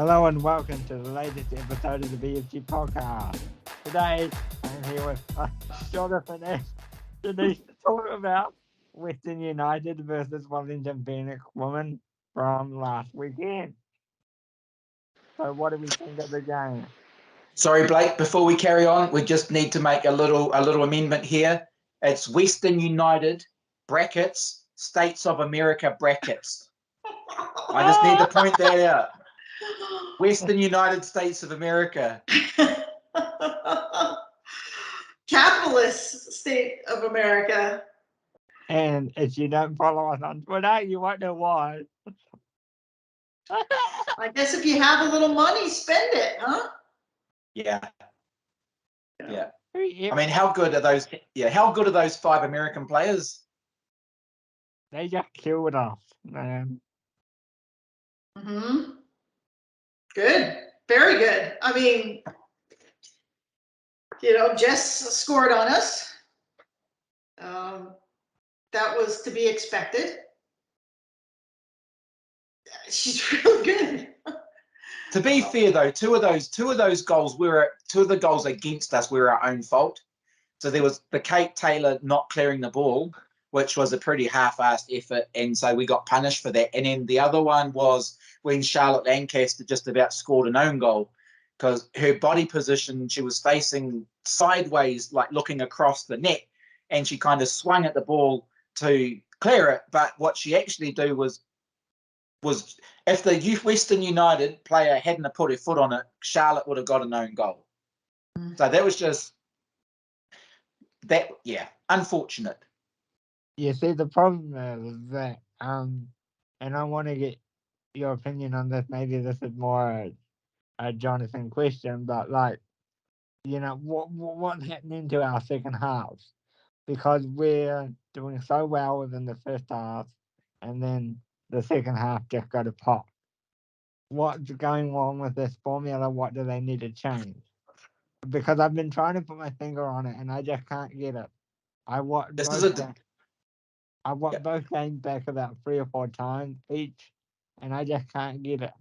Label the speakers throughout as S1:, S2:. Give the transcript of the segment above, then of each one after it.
S1: Hello and welcome to the latest episode of the BFG podcast. Today I'm here with Jonathon and Denise to talk about Western United versus Wellington Phoenix women from last weekend. So what do we think of the game?
S2: Sorry, Blake, before we carry on, we just need to make a little amendment here. It's Western United brackets, States of America brackets. I just need to point that out. Western United States of America.
S3: Capitalist state of America.
S1: And if you don't follow us on Twitter, you won't know why.
S3: I guess if you have a little money, spend it, huh?
S2: Yeah. I mean, how good are those? Yeah, how good are those 5 American players?
S1: They just killed us, man.
S3: Mm-hmm. Good. Very good. I mean, Jess scored on us. That was to be expected. She's real good.
S2: To be fair, though, two of those goals two of the goals against us were our own fault. So there was the Kate Taylor not clearing the ball, which was a pretty half-assed effort, and so we got punished for that. And then the other one was when Charlotte Lancaster just about scored an own goal because her body position, she was facing sideways, like looking across the net, and she kind of swung at the ball to clear it. But what she actually did was if the Western United player hadn't put her foot on it, Charlotte would have got an own goal. So that was just that, unfortunate.
S1: You see, the problem is that, and I want to get your opinion on this. Maybe this is more a Jonathan question, but what's happening to our second halves? Because we're doing so well within the first half, and then the second half just got a pop. What's going wrong with this formula? What do they need to change? Because I've been trying to put my finger on it, and I just can't get it. I watched both games back about 3 or 4 times each, and I just can't get it.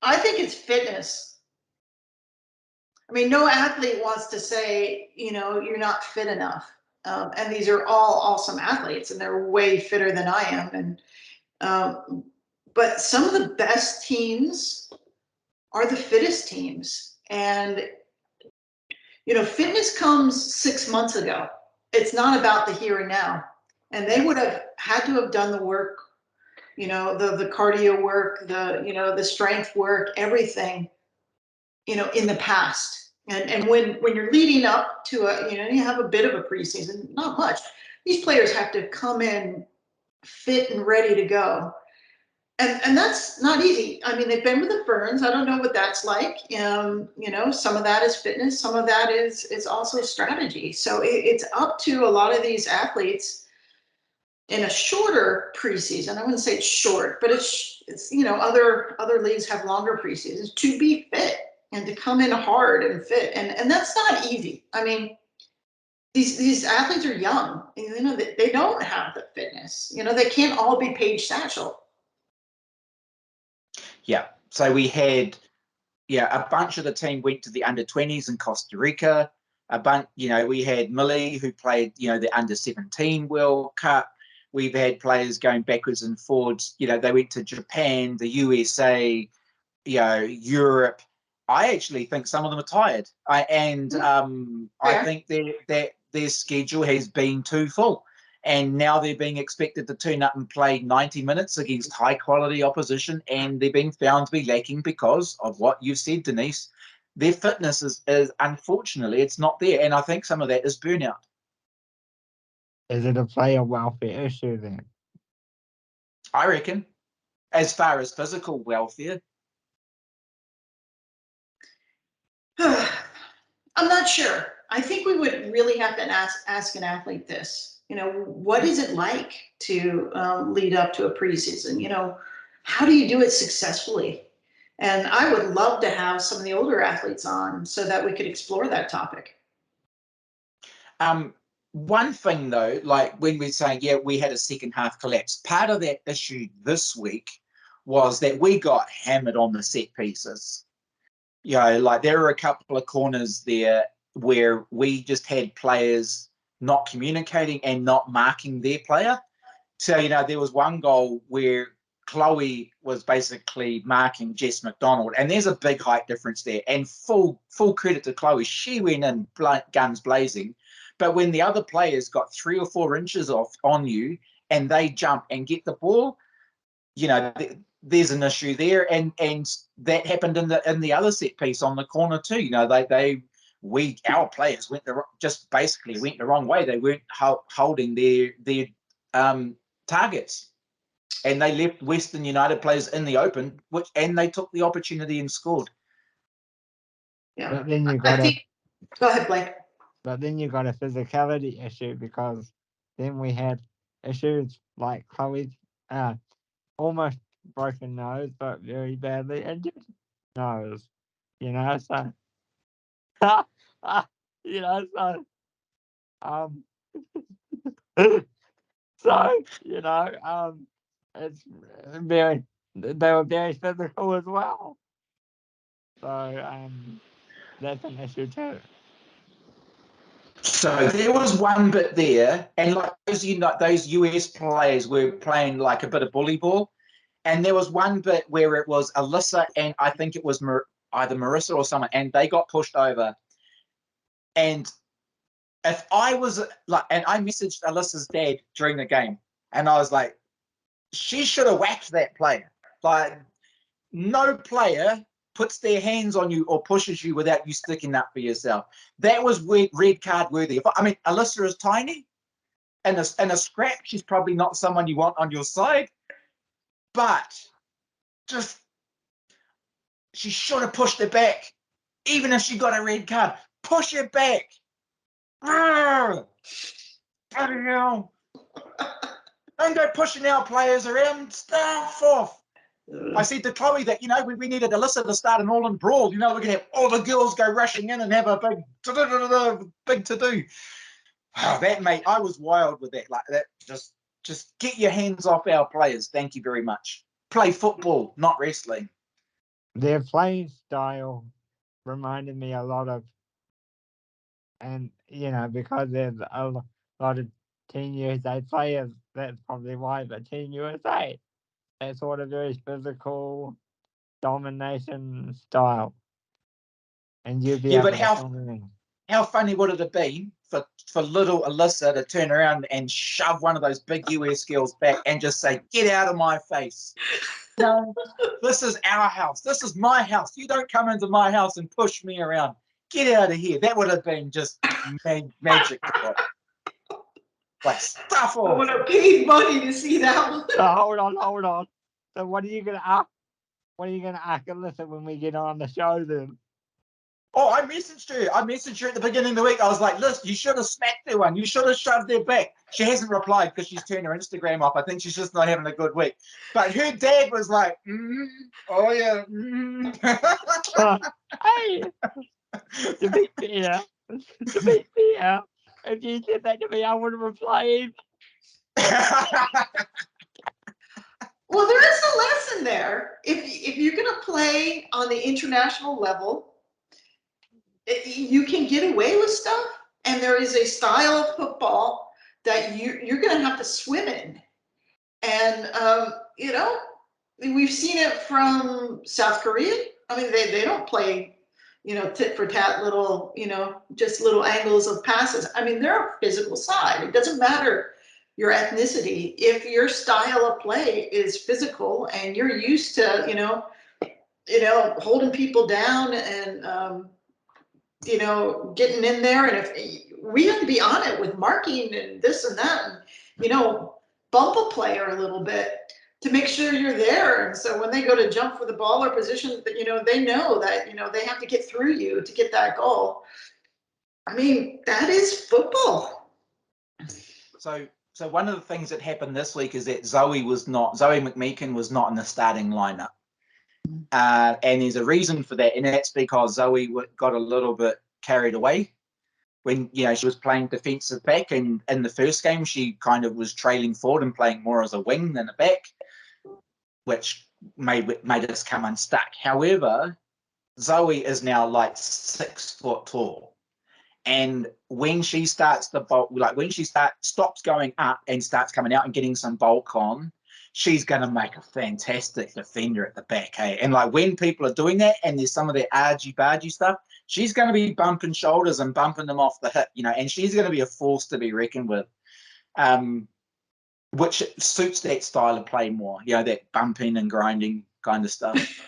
S3: I think it's fitness. I mean, no athlete wants to say, you're not fit enough. And these are all awesome athletes, and they're way fitter than I am. And but some of the best teams are the fittest teams. And fitness comes 6 months ago. It's not about the here and now. And they would have had to have done the work, the cardio work, the strength work, everything, in the past. And when you're leading up to you have a bit of a preseason, not much. These players have to come in fit and ready to go. And that's not easy. I mean, they've been with the Ferns. I don't know what that's like. Some of that is fitness. Some of that is also strategy. So it's up to a lot of these athletes in a shorter preseason. I wouldn't say it's short, but it's other leagues have longer preseasons to be fit and to come in hard and fit. And that's not easy. I mean, these athletes are young. They don't have the fitness. They can't all be Paige Satchel.
S2: Yeah. So we had, a bunch of the team went to the under-20s in Costa Rica. We had Millie who played, the under-17 World Cup. We've had players going backwards and forwards. They went to Japan, the USA, Europe. I actually think some of them are tired. I think that their schedule has been too full. And now they're being expected to turn up and play 90 minutes against high-quality opposition, and they're being found to be lacking because of what you've said, Denise. Their fitness is unfortunately, it's not there, and I think some of that is burnout.
S1: Is it a player welfare issue then?
S2: I reckon. As far as physical welfare.
S3: I'm not sure. I think we would really have to ask an athlete this. What is it like to lead up to a preseason? How do you do it successfully? And I would love to have some of the older athletes on so that we could explore that topic.
S2: One thing, though, like when we're saying, we had a second half collapse, part of that issue this week was that we got hammered on the set pieces. You know, like there were a couple of corners there where we just had players not communicating and not marking their player. So, you know, there was one goal where Chloe was basically marking Jess McDonald, and there's a big height difference there. And full credit to Chloe, she went in guns blazing. But when the other players got 3 or 4 inches off on you and they jump and get the ball, you know, there's an issue there, and that happened in the other set piece on the corner too. You know, our players went basically went the wrong way. They weren't holding their targets, and they left Western United players in the open, and they took the opportunity and scored.
S3: Yeah,
S1: But then
S3: go ahead, Blake.
S1: But then you got a physicality issue, because then we had issues like Chloe's almost broken nose, but very badly injured nose. You know, so you know, so you know, it's very, they were very physical as well. So that's an issue too.
S2: So there was one bit there, and like those US players were playing like a bit of bully ball, and there was one bit where it was Alyssa and I think it was either Marissa or someone, and they got pushed over. And if I was like, and I messaged Alyssa's dad during the game, and I was like, she should have whacked that player. Like, no player puts their hands on you or pushes you without you sticking up for yourself. That was red card worthy. I mean, Alyssa is tiny. In a scrap, she's probably not someone you want on your side. But just, she should have pushed it back. Even if she got a red card, push it back. Bloody hell. Don't go pushing our players around. Stuff off. I said to Chloe that, you know, we needed Alyssa to start an all-in brawl. You know, we're going to have all the girls go rushing in and have a big to-do. Oh, that, mate, I was wild with that. Like that, just get your hands off our players. Thank you very much. Play football, not wrestling.
S1: Their playing style reminded me a lot of, and you know, because there's a lot of Team USA players, that's probably why. But Team USA, that sort of very physical domination style, and you'd be able
S2: but
S1: to come in.
S2: how funny would it have been for little Alyssa to turn around and shove one of those big US girls back and just say, "Get out of my face. No, this is our house. This is my house. You don't come into my house and push me around. Get out of here." That would have been just magic. Like, stuff
S3: I
S2: off.
S3: would have paid money to see that one.
S1: Hold on. So what are you gonna ask? What are you gonna ask Alyssa when we get on the show then?
S2: Oh, I messaged her at the beginning of the week. I was like, "Listen, you should have smacked her one. You should have shoved her back." She hasn't replied because she's turned her Instagram off. I think she's just not having a good week. But her dad was like, "Oh yeah."
S1: Hey, to be fair, if you said that to me, I would have replied.
S3: Well, there is a lesson there. If you're going to play on the international level, you can get away with stuff, and there is a style of football that you're going to have to swim in. And you know, we've seen it from South Korea. I mean, they don't play, you know, tit for tat little, you know, just little angles of passes. I mean, they're a physical side. It doesn't matter your ethnicity. If your style of play is physical and you're used to, you know, holding people down and you know, getting in there, and if we have to be on it with marking and this and that, and you know, bump a player a little bit to make sure you're there. And so when they go to jump for the ball or position, that, you know, they know that, you know, they have to get through you to get that goal. I mean, that is football.
S2: So one of the things that happened this week is that Zoe McMeekin was not in the starting lineup. And there's a reason for that, and that's because Zoe got a little bit carried away when, you know, she was playing defensive back, and in the first game she kind of was trailing forward and playing more as a wing than a back, which made us come unstuck. However, Zoe is now like 6 foot tall. And when she starts the bulk, like when she stops going up and starts coming out and getting some bulk on, she's going to make a fantastic defender at the back, hey? And like when people are doing that and there's some of that argy-bargy stuff, she's going to be bumping shoulders and bumping them off the hip, and she's going to be a force to be reckoned with, which suits that style of play more, that bumping and grinding kind of stuff.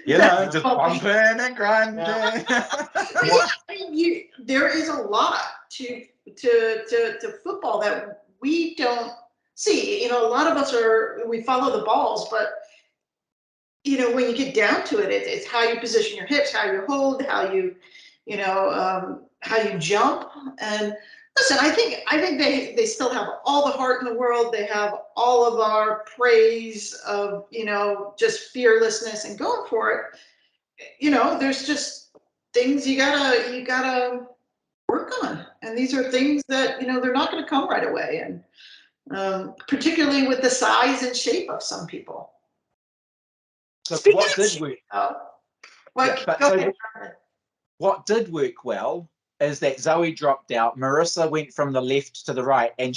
S2: Just bumping and grinding.
S3: Yeah. There is a lot to football that we don't see. A lot of us we follow the balls, but when you get down to it, it's how you position your hips, how you hold, how you jump. And listen, I think they still have all the heart in the world. They have all of our praise of just fearlessness and going for it. There's just things you gotta work on, and these are things that they're not going to come right away, and particularly with the size and shape of some people.
S2: So what did work well is that Zoe dropped out, Marissa went from the left to the right, and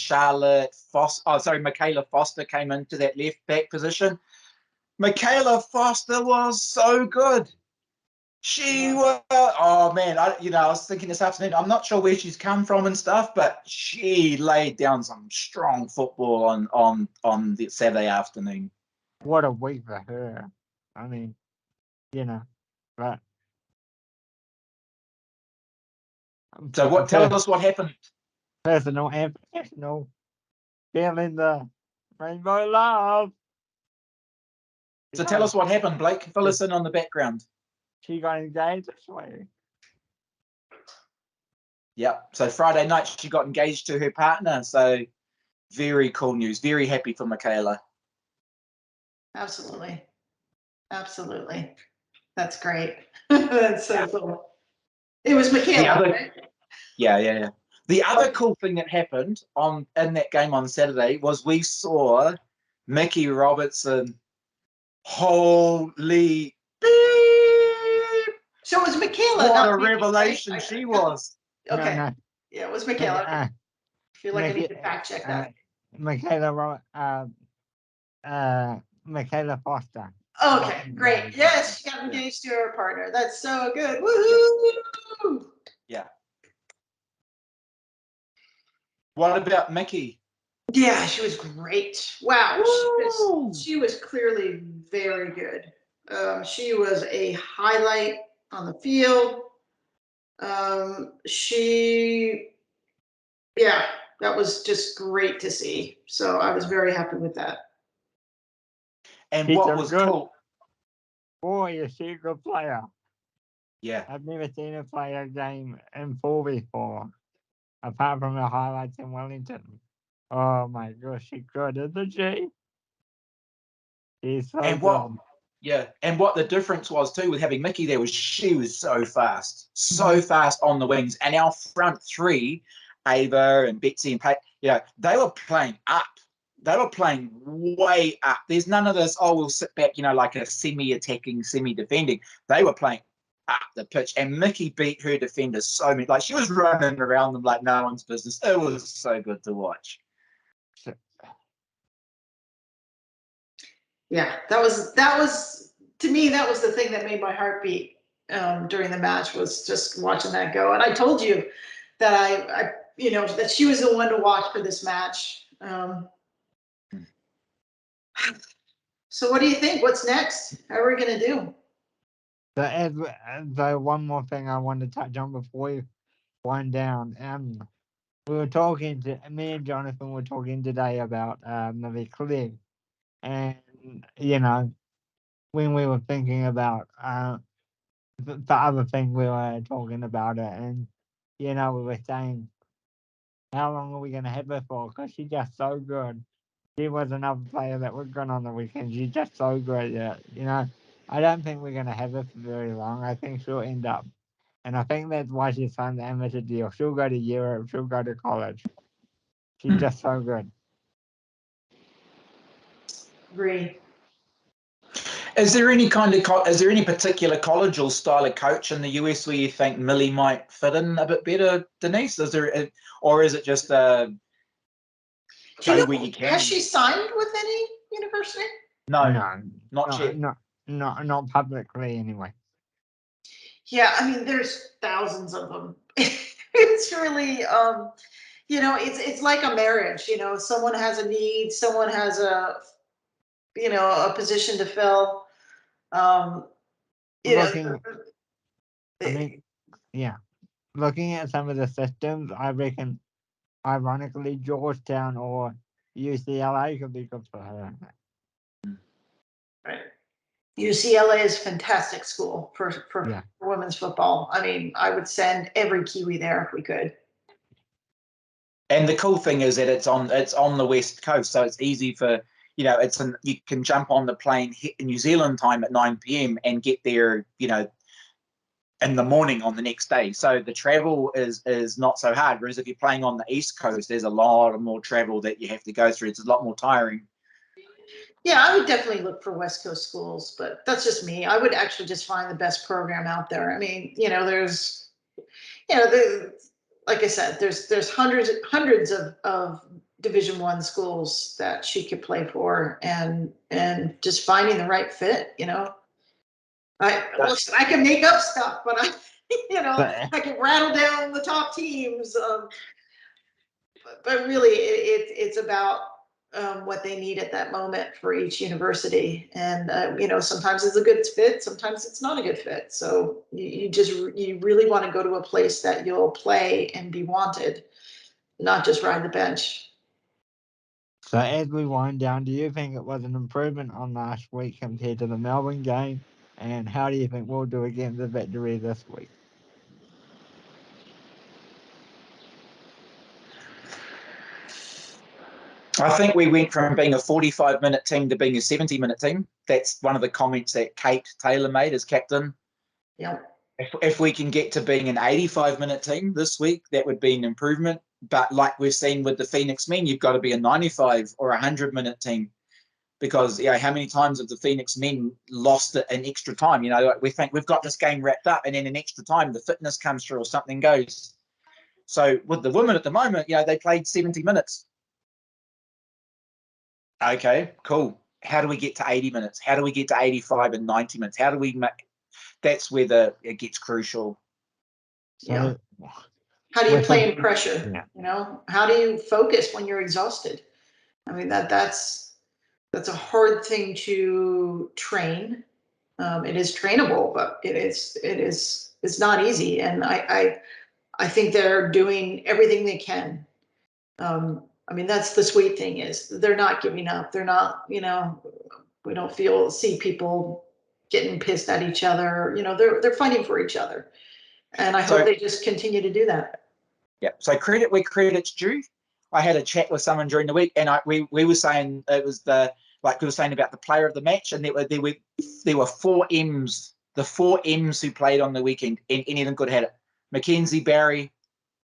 S2: Michaela Foster came into that left back position. Michaela Foster was so good. She was, oh man, I was thinking this afternoon, I'm not sure where she's come from and stuff, but she laid down some strong football on the Saturday afternoon.
S1: What a week for her. I mean, but.
S2: So tell us what happened.
S1: Personal and professional. Feeling the rainbow love.
S2: So tell us what happened, Blake. Fill us in on the background.
S1: She got engaged this week.
S2: Yep. So Friday night she got engaged to her partner. So very cool news. Very happy for Michaela.
S3: Absolutely. That's great. That's so cool. It was Michaela, right?
S2: Yeah. The other cool thing that happened in that game on Saturday was we saw Mickey Robertson. Holy beep!
S3: So it was Michaela.
S2: What a revelation right? She was.
S3: Okay. No. Yeah, it was Michaela. I feel like I need to fact check that.
S1: Michaela Foster.
S3: Okay, great. Yes, she got engaged to her partner. That's so good. Woohoo!
S2: Yeah. What about Mickey?
S3: Yeah, she was great. Wow, she was clearly very good. She was a highlight on the field. That was just great to see. So I was very happy with that.
S2: And what was cool?
S1: Boy, is she a good player.
S2: Yeah.
S1: I've never seen her play a game in full before, apart from the highlights in Wellington. Oh my gosh, she's good, isn't she? She's so good.
S2: And what the difference was too with having Mickey there was she was so fast on the wings, and our front three, Ava and Betsy and Pate, they were playing up. They were playing way up. There's none of this, we'll sit back, like a semi-attacking, semi-defending. They were playing up the pitch, and Mickey beat her defenders so many. Like, she was running around them like no one's business. It was so good to watch.
S3: Yeah, that was to me, that was the thing that made my heart beat during the match, was just watching that go. And I told you that I that she was the one to watch for this match. So what do you think? What's next? How are we going to do?
S1: The one more thing I wanted to touch on before we wind down. We were talking me and Jonathan were talking today about the clip, and when we were thinking about the other thing, we were talking about it, and we were saying, how long are we going to have her for? Because she's just so good. She was another player that was good on the weekend. She's just so good. Yeah, I don't think we're going to have her for very long. I think she'll end up, and I think that's why she's signed the amateur deal. She'll go to Europe. She'll go to college. She's just so good.
S3: Agree.
S2: Is there any particular college or style of coach in the US where you think Millie might fit in a bit better, Denise? Or is it just go where you can?
S3: Has she signed with any university?
S2: No,
S1: No,
S2: not yet.
S1: not publicly anyway.
S3: Yeah, I mean, there's thousands of them. It's really, it's like a marriage. Someone has a need, someone has a position to fill.
S1: Looking, I mean, yeah. Looking at some of the systems, I reckon, ironically, Georgetown or UCLA could be good for her.
S3: Right. UCLA is a fantastic school for women's football. I mean, I would send every Kiwi there if we could.
S2: And the cool thing is that it's on the West Coast, so it's easy for you can jump on the plane, hit New Zealand time at 9 p.m. and get there, in the morning on the next day. So the travel is not so hard. Whereas if you're playing on the East Coast, there's a lot more travel that you have to go through. It's a lot more tiring.
S3: Yeah, I would definitely look for West Coast schools, but that's just me. I would actually just find the best program out there. I mean, there's, like I said, there's hundreds of Division I schools that she could play for, and just finding the right fit. I can make up stuff, but I can rattle down the top teams. But really, it's about what they need at that moment for each university, and sometimes it's a good fit, sometimes it's not a good fit. So you really want to go to a place that you'll play and be wanted, not just ride the bench.
S1: So as we wind down, do you think it was an improvement on last week compared to the Melbourne game? And how do you think we'll do against the Victory this week?
S2: I think we went from being a 45-minute team to being a 70-minute team. That's one of the comments that Kate Taylor made as captain.
S3: Yeah.
S2: If we can get to being an 85-minute team this week, that would be an improvement. But like we've seen with the Phoenix men, you've got to be a 95 or 100-minute team, because how many times have the Phoenix men lost it in extra time? We think we've got this game wrapped up, and then in extra time the fitness comes through or something goes. So with the women at the moment, they played 70 minutes. Okay, cool. How do we get to 80 minutes? How do we get to 85 and 90 minutes? How do we make? That's where it gets crucial.
S3: Yeah. How do you play in pressure?
S1: Yeah.
S3: How do you focus when you're exhausted? I mean, that's a hard thing to train. It is trainable, but it's not easy. And I think they're doing everything they can. I mean, that's the sweet thing, is they're not giving up. They're not, we don't see people getting pissed at each other. They're fighting for each other. And I hope they just continue to do that.
S2: Yeah. So credit where credit's due. I had a chat with someone during the week, and we were saying it was we were saying about the player of the match, and there were 4 M's. The 4 M's who played on the weekend, and any of them could have had it. Mackenzie Barry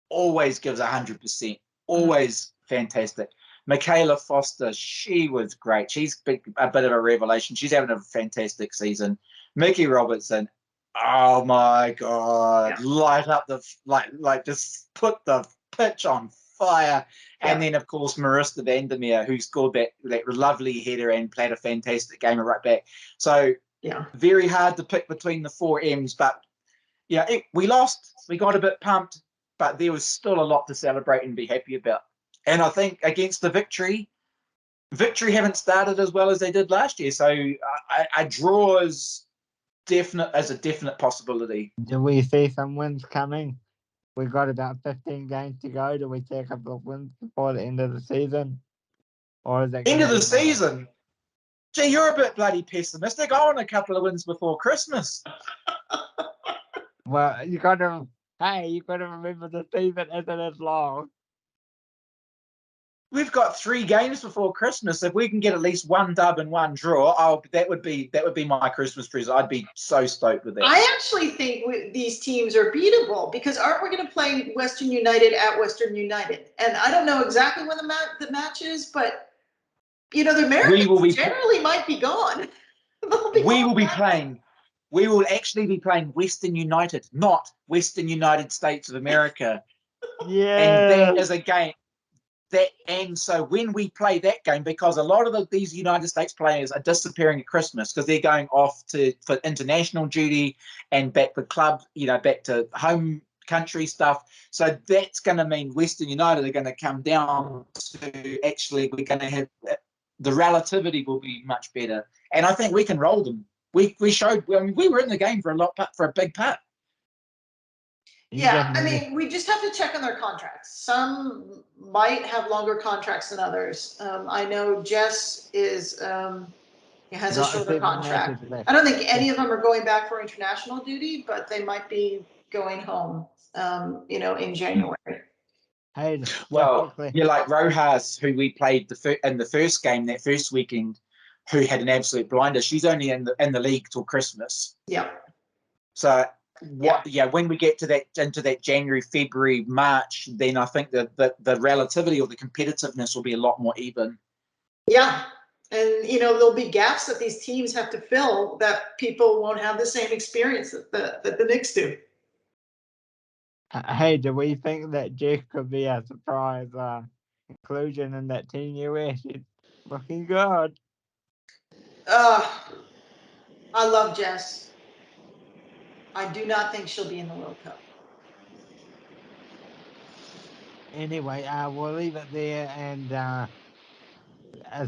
S2: always gives 100%. Always fantastic. Michaela Foster, she was great. She's a bit of a revelation. She's having a fantastic season. Mickey Robertson, oh my God, light up the just put the pitch on fire. And then, of course, Marista Vandermeer, who scored that lovely header and played a fantastic game right back. So very hard to pick between the 4 M's, but we lost. We got a bit pumped, but there was still a lot to celebrate and be happy about. And I think against the Victory haven't started as well as they did last year. So a draw is a definite possibility.
S1: Do we see some wins coming? We've got about 15 games to go. Do we see a couple of wins before the end of the season? Or is it
S2: end of the season? Gee, you're a bit bloody pessimistic. I want a couple of wins before Christmas.
S1: Well, you got to remember the season isn't as long.
S2: We've got 3 games before Christmas. If we can get at least 1 dub and 1 draw, that would be my Christmas present. I'd be so stoked with that.
S3: I actually think these teams are beatable, because aren't we going to play Western United at Western United? And I don't know exactly when the match is, but The Americans
S2: We will be
S3: generally might be gone.
S2: we will be playing. We will actually be playing Western United, not Western United States of America.
S1: Yeah.
S2: And that is a game and so when we play that game, because a lot of these United States players are disappearing at Christmas because they're going off for international duty and back to club, back to home country stuff. So that's going to mean Western United are going to come down to actually we're going to have the relativity will be much better, and I think we can roll them. We showed we were in the game for a big part.
S3: Yeah, I mean, we just have to check on their contracts. Some might have longer contracts than others. I know Jess has a shorter contract. I don't think any of them are going back for international duty, but they might be going home, in January.
S1: Hey,
S2: well, like Rojas, who we played in the first game that first weekend, who had an absolute blinder. She's only in the league till Christmas.
S3: Yeah.
S2: So when we get to into that January, February, March, then I think that the relativity or the competitiveness will be a lot more even.
S3: Yeah. And, there'll be gaps that these teams have to fill that people won't have the same experience that the Knicks do.
S1: Hey, do we think that Jess could be a surprise inclusion in that Team US? It's looking good.
S3: I love Jess. I do not think she'll be in the World Cup.
S1: Anyway, we'll leave it there, and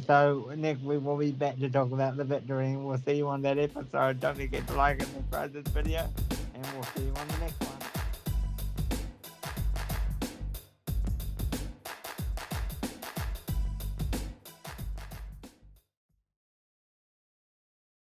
S1: so Nick, we will be back to talk about the victory, and we'll see you on that episode. Don't forget to like and subscribe this video, and we'll see you on the next